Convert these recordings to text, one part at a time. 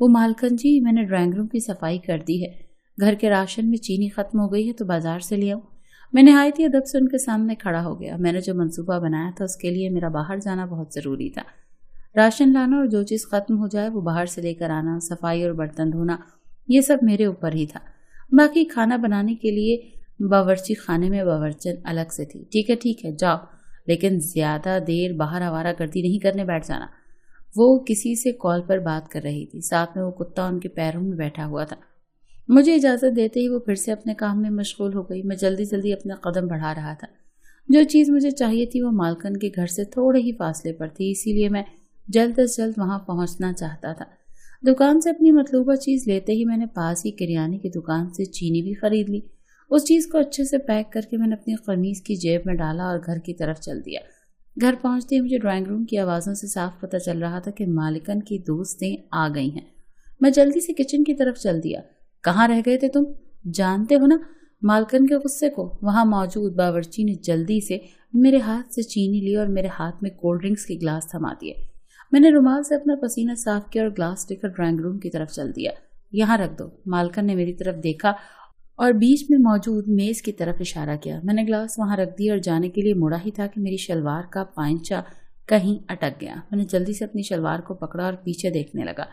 وہ مالکن جی، میں نے ڈرائنگ روم کی صفائی کر دی ہے، گھر کے راشن میں چینی ختم ہو گئی ہے تو بازار سے لے آؤں۔ میں نہایت ہی ادب سے ان کے سامنے کھڑا ہو گیا۔ میں نے جو منصوبہ بنایا تھا اس کے لیے میرا باہر جانا بہت ضروری تھا۔ راشن لانا اور جو چیز ختم ہو جائے وہ باہر سے لے کر آنا، صفائی اور برتن دھونا، یہ سب میرے اوپر ہی تھا۔ باقی کھانا بنانے کے لیے باورچی خانے میں باورچن الگ سے تھی۔ ٹھیک ہے جاؤ، لیکن زیادہ دیر باہر آوارہ گردی نہیں کرنے بیٹھ جانا۔ وہ کسی سے کال پر بات کر رہی تھی، ساتھ میں وہ کتا ان کے پیروں میں بیٹھا ہوا تھا۔ مجھے اجازت دیتے ہی وہ پھر سے اپنے کام میں مشغول ہو گئی۔ میں جلدی اپنا قدم بڑھا رہا تھا۔ جو چیز مجھے چاہیے تھی وہ مالکن کے گھر سے تھوڑے ہی فاصلے پر تھی، اسی لیے میں جلد از جلد وہاں پہنچنا چاہتا تھا۔ دکان سے اپنی مطلوبہ چیز لیتے ہی میں نے پاس ہی کریانے کی دکان سے چینی بھی خرید لی۔ اس چیز کو اچھے سے پیک کر کے میں نے اپنی قمیض کی جیب میں ڈالا اور گھر کی طرف چل دیا۔ گھر پہنچتے ہی مجھے ڈرائنگ روم کی آوازوں سے صاف پتہ چل رہا تھا کہ مالکن کی دوستیں آ گئی ہیں۔ میں جلدی سے کچن کی طرف چل دیا۔ کہاں رہ گئے تھے تم؟ جانتے ہو نا مالکن کے غصے کو؟ وہاں موجود باورچی نے جلدی سے میرے ہاتھ سے چینی لی اور میرے ہاتھ میں کولڈ ڈرنکس کے گلاس تھما دیے۔ میں نے رومال سے اپنا پسینہ صاف کیا اور گلاس لے کر ڈرائنگ روم کی طرف چل دیا۔ یہاں رکھ دو۔ مالکن نے میری طرف دیکھا اور بیچ میں موجود میز کی طرف اشارہ کیا۔ میں نے گلاس وہاں رکھ دیا اور جانے کے لیے مڑا ہی تھا کہ میری شلوار کا پائنچا کہیں اٹک گیا۔ میں نے جلدی سے اپنی شلوار کو پکڑا اور پیچھے دیکھنے لگا۔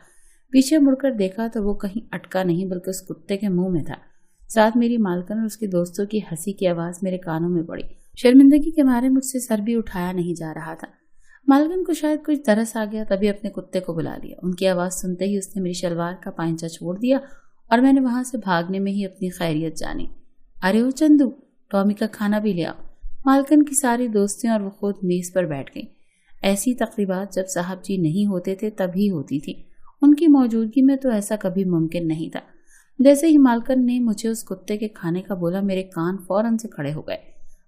پیچھے مڑ کر دیکھا تو وہ کہیں اٹکا نہیں بلکہ اس کتے کے منہ میں تھا۔ ساتھ میری مالکن اور اس کے دوستوں کی ہنسی کی آواز میرے کانوں میں پڑی۔ شرمندگی کے مارے مجھ سے سر بھی اٹھایا نہیں جا رہا تھا۔ مالکن کو شاید کچھ ترس آ گیا، تبھی اپنے کتے کو بلا لیا۔ ان کی آواز سنتے ہی اس نے میری شلوار کا پائنچا چھوڑ دیا اور میں نے وہاں سے بھاگنے میں ہی اپنی خیریت جانی۔ ارے او چندو، ٹامی کا کھانا بھی لیا۔ مالکن کی ساری دوستیں اور وہ خود میز پر بیٹھ گئیں۔ ایسی تقریبات جب صاحب جی نہیں ہوتے تھے تب ہی ہوتی تھی، ان کی موجودگی میں تو ایسا کبھی ممکن نہیں تھا۔ جیسے ہی مالکن نے مجھے اس کتے کے کھانے کا بولا میرے کان فوراً سے کھڑے ہو گئے۔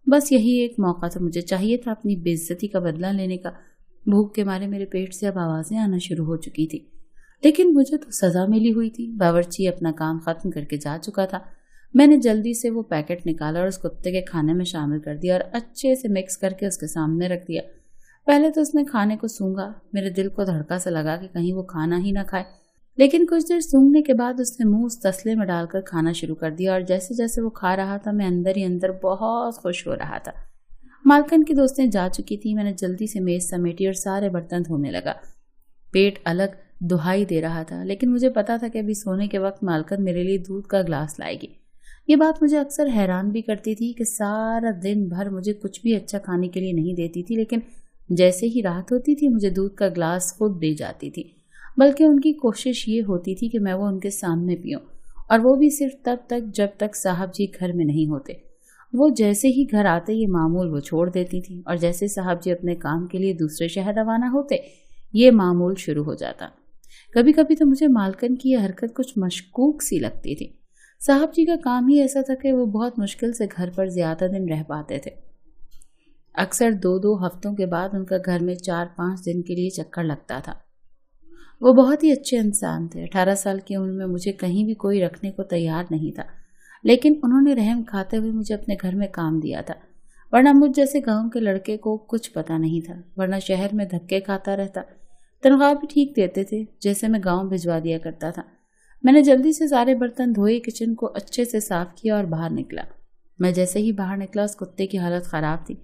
بس یہی ایک موقع تھا، مجھے چاہیے تھا اپنی بے عزتی کا بدلہ لینے کا۔ بھوک کے مارے میرے پیٹ سے اب آوازیں آنا شروع ہو چکی تھی، لیکن مجھے تو سزا ملی ہوئی تھی۔ باورچی اپنا کام ختم کر کے جا چکا تھا۔ میں نے جلدی سے وہ پیکٹ نکالا اور اس کتے کے کھانے میں شامل کر دیا اور اچھے سے مکس کر کے اس کے سامنے رکھ دیا۔ پہلے تو اس نے کھانے کو سونگا، میرے دل کو دھڑکا سے لگا کہ کہیں وہ کھانا ہی نہ کھائے، لیکن کچھ دیر سونگنے کے بعد اس نے منہ اس تسلے میں ڈال کر کھانا شروع کر دیا اور جیسے جیسے وہ کھا رہا تھا میں اندر ہی اندر بہت خوش ہو رہا تھا۔ مالکن کی دوستیں جا چکی تھی۔ میں نے جلدی سے میز سمیٹی اور سارے برتن دھونے لگا۔ پیٹ الگ دہائی دے رہا تھا، لیکن مجھے پتا تھا کہ ابھی سونے کے وقت مالکن میرے لیے دودھ کا گلاس لائے گی۔ یہ بات مجھے اکثر حیران بھی کرتی تھی کہ سارا دن بھر مجھے کچھ بھی اچھا کھانے کے لیے نہیں دیتی تھی، لیکن جیسے ہی رات ہوتی تھی مجھے دودھ کا گلاس خود دے جاتی تھی۔ بلکہ ان کی کوشش یہ ہوتی تھی کہ میں وہ ان کے سامنے پیوں، اور وہ بھی صرف تب تک جب تک صاحب جی گھر میں نہیں ہوتے۔ وہ جیسے ہی گھر آتے یہ معمول وہ چھوڑ دیتی تھی، اور جیسے صاحب جی اپنے کام کے لیے دوسرے شہر روانہ ہوتے یہ معمول شروع ہو جاتا۔ کبھی کبھی تو مجھے مالکن کی یہ حرکت کچھ مشکوک سی لگتی تھی۔ صاحب جی کا کام ہی ایسا تھا کہ وہ بہت مشکل سے گھر پر زیادہ دن رہ پاتے تھے۔ اکثر 2 ہفتوں کے بعد ان کا گھر میں 4-5 دن کے لیے چکر لگتا تھا۔ وہ بہت ہی اچھے انسان تھے۔ 18 سال کی عمر میں مجھے کہیں بھی کوئی رکھنے کو تیار نہیں تھا، لیکن انہوں نے رحم کھاتے ہوئے مجھے اپنے گھر میں کام دیا تھا، ورنہ مجھ جیسے گاؤں کے لڑکے کو کچھ پتا نہیں تھا، ورنہ شہر میں دھکے کھاتا رہتا۔ تنخواہ بھی ٹھیک دیتے تھے، جیسے میں گاؤں بھجوا دیا کرتا تھا۔ میں نے جلدی سے سارے برتن دھوئے، کچن کو اچھے سے صاف کیا اور باہر نکلا۔ میں جیسے ہی باہر نکلا اس کتے کی حالت خراب تھی،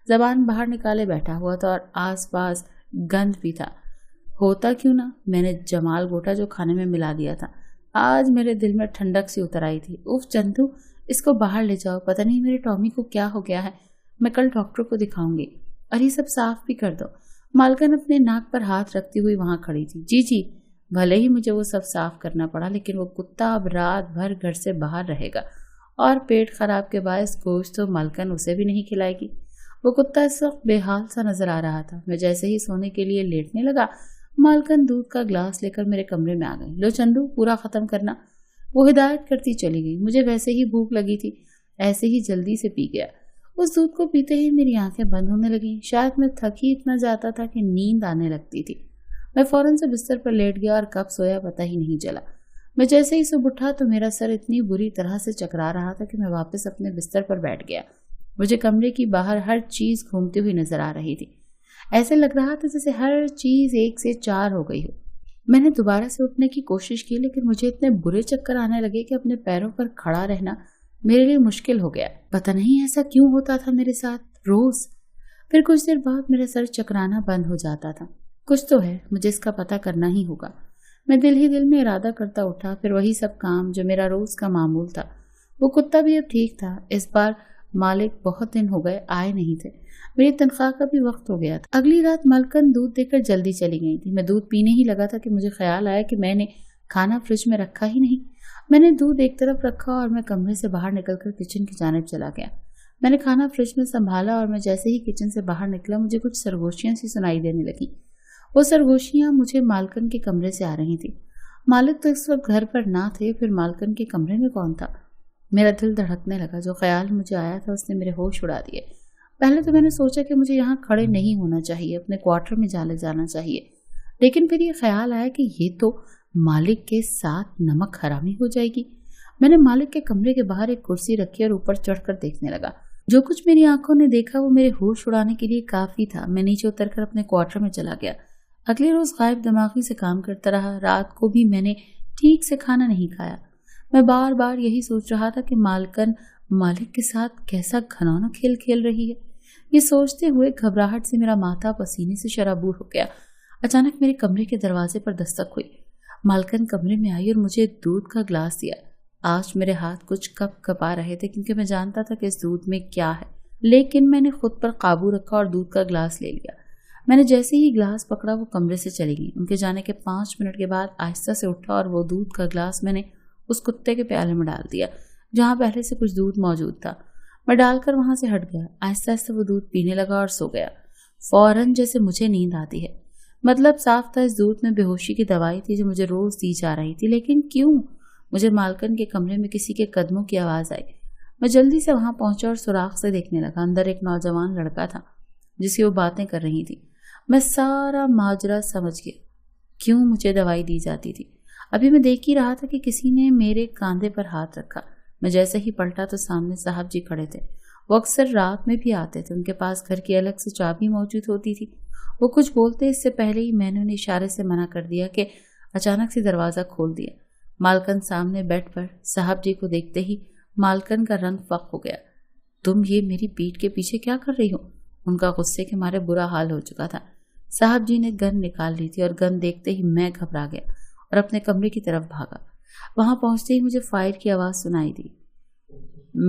زبان باہر نکالے بیٹھا ہوا تھا اور آس پاس گند بھی تھا۔ ہوتا کیوں نہ میں نے جمال گوٹا جو کھانے میں ملا دیا تھا۔ آج میرے دل میں ٹھنڈک سی اتر آئی تھی۔ اف چندو، اس کو باہر لے جاؤ، پتہ نہیں میرے ٹامی کو کیا ہو گیا ہے، میں کل ڈاکٹر کو دکھاؤں گی، اور یہ سب صاف بھی کر دو۔ مالکن اپنے ناک پر ہاتھ رکھتی ہوئی وہاں کھڑی تھی۔ جی، بھلے ہی مجھے وہ سب صاف کرنا پڑا، لیکن وہ کتا اب رات بھر گھر سے باہر رہے گا، اور پیٹ خراب کے باعث گوشت تو مالکن اسے بھی نہیں کھلائے گی۔ وہ کتا اس وقت بے حال سا نظر آ رہا تھا۔ میں جیسے ہی سونے کے لیے لیٹنے لگا، مالکن دودھ کا گلاس لے کر میرے کمرے میں آ گئی۔ لو چندو، پورا ختم کرنا۔ وہ ہدایت کرتی چلی گئی۔ مجھے ویسے ہی بھوک لگی تھی، ایسے ہی جلدی سے پی گیا۔ اس دودھ کو پیتے ہی میری آنکھیں بند ہونے لگیں۔ شاید میں تھک ہی اتنا جاتا تھا کہ نیند آنے لگتی تھی۔ میں فوراً سے بستر پر لیٹ گیا اور کب سویا پتہ ہی نہیں چلا۔ میں جیسے ہی صبح اٹھا تو میرا سر اتنی بری طرح سے چکرا رہا تھا کہ میں واپس اپنے بستر پر بیٹھ گیا۔ مجھے کمرے کی باہر ہر چیز گھومتی ہوئی نظر آ رہی تھی۔ ایسے لگ رہا تھا جیسے ہر چیز 1 سے 4 ہو گئی ہو۔ میں نے دوبارہ سے اٹھنے کی کوشش کی لیکن مجھے اتنے برے چکر آنے لگے کہ اپنے پیروں پر کھڑا رہنا میرے لیے مشکل ہو گیا۔ پتہ نہیں ایسا کیوں ہوتا تھا میرے ساتھ روز۔ پھر کچھ دیر بعد میرا سر چکرانا بند ہو جاتا تھا۔ کچھ تو ہے، مجھے اس کا پتہ کرنا ہی ہوگا۔ میں دل ہی دل میں ارادہ کرتا اٹھا، پھر وہی سب کام جو میرا روز کا معمول تھا۔ وہ کتا بھی اب ٹھیک تھا، اس بار مالک بہت دن ہو گئے آئے نہیں تھے۔ میری تنخواہ کا بھی وقت ہو گیا تھا۔ اگلی رات مالکن دودھ دے کر جلدی چلی گئی تھی۔ میں دودھ پینے ہی لگا تھا کہ مجھے خیال آیا کہ میں نے کھانا فریج میں رکھا ہی نہیں۔ میں نے دودھ ایک طرف رکھا اور میں کمرے سے باہر نکل کر کچن کی جانب چلا گیا۔ میں نے کھانا فریج میں سنبھالا اور میں جیسے ہی کچن سے باہر نکلا مجھے کچھ سرگوشیاں سی سنائی دینے لگیں۔ وہ سرگوشیاں مجھے مالکن کے کمرے سے آ رہی تھی۔ مالک تو اس وقت گھر پر نہ تھے، پھر مالکن کے کمرے میں کون تھا؟ میرا دل دھڑکنے لگا۔ جو خیال مجھے آیا تھا اس نے میرے ہوش اڑا دیے۔ پہلے تو میں نے سوچا کہ مجھے یہاں کھڑے نہیں ہونا چاہیے، اپنے کوارٹر میں جانا چاہیے، لیکن پھر یہ خیال آیا کہ یہ تو مالک کے ساتھ نمک حرامی ہو جائے گی۔ میں نے مالک کے کمرے کے باہر ایک کرسی رکھی اور اوپر چڑھ کر دیکھنے لگا۔ جو کچھ میری آنکھوں نے دیکھا وہ میرے ہوش اڑانے کے لیے کافی تھا۔ میں نیچے اتر کر اپنے کوارٹر میں چلا گیا۔ اگلے روز غائب دماغی سے کام کرتا رہا۔ رات کو بھی میں نے ٹھیک سے کھانا نہیں کھایا۔ میں بار بار یہی سوچ رہا تھا کہ مالکن مالک کے ساتھ کیسا گھناؤنا کھیل کھیل رہی ہے۔ یہ سوچتے ہوئے گھبراہٹ سے میرا ماتھا پسینے سے شرابور ہو گیا۔ اچانک میرے کمرے کے دروازے پر دستک ہوئی۔ مالکن کمرے میں آئی اور مجھے دودھ کا گلاس دیا۔ آج میرے ہاتھ کچھ کپ کپا رہے تھے کیونکہ میں جانتا تھا کہ اس دودھ میں کیا ہے، لیکن میں نے خود پر قابو رکھا اور دودھ کا گلاس لے لیا۔ میں نے جیسے ہی گلاس پکڑا وہ کمرے سے چلی گئی۔ ان کے جانے کے 5 منٹ کے بعد آہستہ سے اٹھا اور وہ دودھ کا گلاس میں نے اس کتے کے پیالے میں ڈال دیا جہاں پہلے سے کچھ دودھ موجود تھا۔ میں ڈال کر وہاں سے ہٹ گیا۔ آہستہ آہستہ وہ دودھ پینے لگا اور سو گیا، فوراً جیسے مجھے نیند آتی ہے۔ مطلب صاف تھا اس دودھ میں بے ہوشی کی دوائی تھی جو مجھے روز دی جا رہی تھی، لیکن کیوں؟ مجھے مالکن کے کمرے میں کسی کے قدموں کی آواز آئی۔ میں جلدی سے وہاں پہنچا اور سوراخ سے دیکھنے لگا۔ اندر ایک نوجوان لڑکا تھا جس کی وہ باتیں کر رہی تھی۔ میں سارا ماجرا سمجھ گیا، کیوں مجھے دوائی دی جاتی تھی۔ ابھی میں دیکھ ہی رہا تھا کہ کسی نے میرے کاندھے پر ہاتھ رکھا۔ میں جیسے ہی پلٹا تو سامنے صاحب جی کھڑے تھے۔ وہ اکثر رات میں بھی آتے تھے، ان کے پاس گھر کی الگ سے چابی موجود ہوتی تھی۔ وہ کچھ بولتے اس سے پہلے ہی میں نے انہیں اشارے سے منع کر دیا کہ اچانک سے دروازہ کھول دیا۔ مالکن سامنے بیڈ پر صاحب جی کو دیکھتے ہی مالکن کا رنگ فق ہو گیا۔ تم یہ میری پیٹھ کے پیچھے کیا کر رہی ہو؟ ان کا غصے کے مارے برا حال ہو چکا تھا۔ صاحب جی نے گن نکال لی تھی اور گن دیکھتے ہی میں گھبرا گیا اور اپنے کمرے کی طرف بھاگا۔ وہاں پہنچتے ہی مجھے فائر کی آواز سنائی دی۔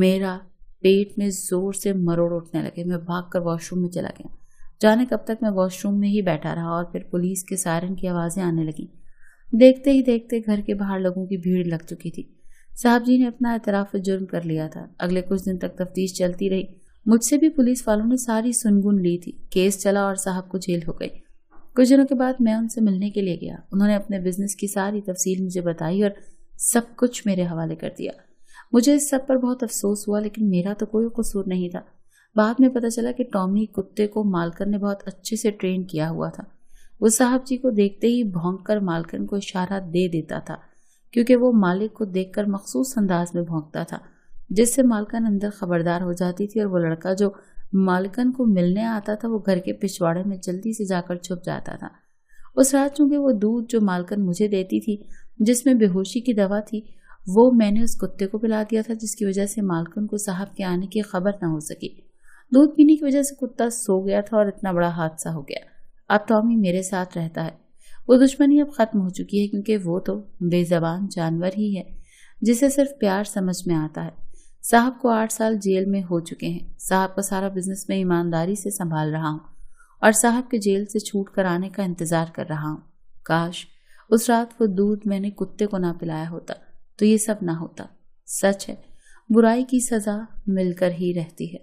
میرا پیٹ میں زور سے مروڑ اٹھنے لگے۔ میں بھاگ کر واش روم میں چلا گیا۔ جانے کب تک میں واش روم میں ہی بیٹھا رہا اور پھر پولیس کے سائرن کی آوازیں آنے لگیں۔ دیکھتے ہی دیکھتے گھر کے باہر لوگوں کی بھیڑ لگ چکی تھی۔ صاحب جی نے اپنا اعتراف جرم کر لیا تھا۔ اگلے کچھ دن تک تفتیش چلتی رہی۔ مجھ سے بھی پولیس والوں نے ساری سنگن لی تھی۔ کیس چلا اور صاحب کو جیل ہو گئی۔ کچھ دنوں کے بعد میں ان سے ملنے کے لیے گیا۔ انہوں نے اپنے بزنس کی ساری تفصیل مجھے بتائی اور سب کچھ میرے حوالے کر دیا۔ مجھے اس سب پر بہت افسوس ہوا، لیکن میرا تو کوئی قصور نہیں تھا۔ بعد میں پتہ چلا کہ ٹامی کتے کو مالکن نے بہت اچھے سے ٹرین کیا ہوا تھا۔ وہ صاحب جی کو دیکھتے ہی بھونک کر مالکن کو اشارہ دے دیتا تھا، کیونکہ وہ مالک کو دیکھ کر مخصوص انداز میں بھونکتا تھا، جس سے مالکن اندر خبردار ہو جاتی تھی اور وہ لڑکا جو مالکن کو ملنے آتا تھا وہ گھر کے پچھواڑے میں جلدی سے جا کر چھپ جاتا تھا۔ اس رات چونکہ وہ دودھ جو مالکن مجھے دیتی تھی جس میں بے ہوشی کی دوا تھی وہ میں نے اس کتے کو پلا دیا تھا، جس کی وجہ سے مالکن کو صاحب کے آنے کی خبر نہ ہو سکی۔ دودھ پینے کی وجہ سے کتا سو گیا تھا اور اتنا بڑا حادثہ ہو گیا۔ اب ٹامی میرے ساتھ رہتا ہے۔ وہ دشمنی اب ختم ہو چکی ہے کیونکہ وہ تو بے زبان جانور ہی ہے جسے صرف پیار سمجھ میں آتا ہے۔ صاحب کو 8 سال جیل میں ہو چکے ہیں۔ صاحب کا سارا بزنس میں ایمانداری سے سنبھال رہا ہوں اور صاحب کے جیل سے چھوٹ کر آنے کا انتظار کر رہا ہوں۔ کاش اس رات وہ دودھ میں نے کتے کو نہ پلایا ہوتا تو یہ سب نہ ہوتا۔ سچ ہے، برائی کی سزا مل کر ہی رہتی ہے۔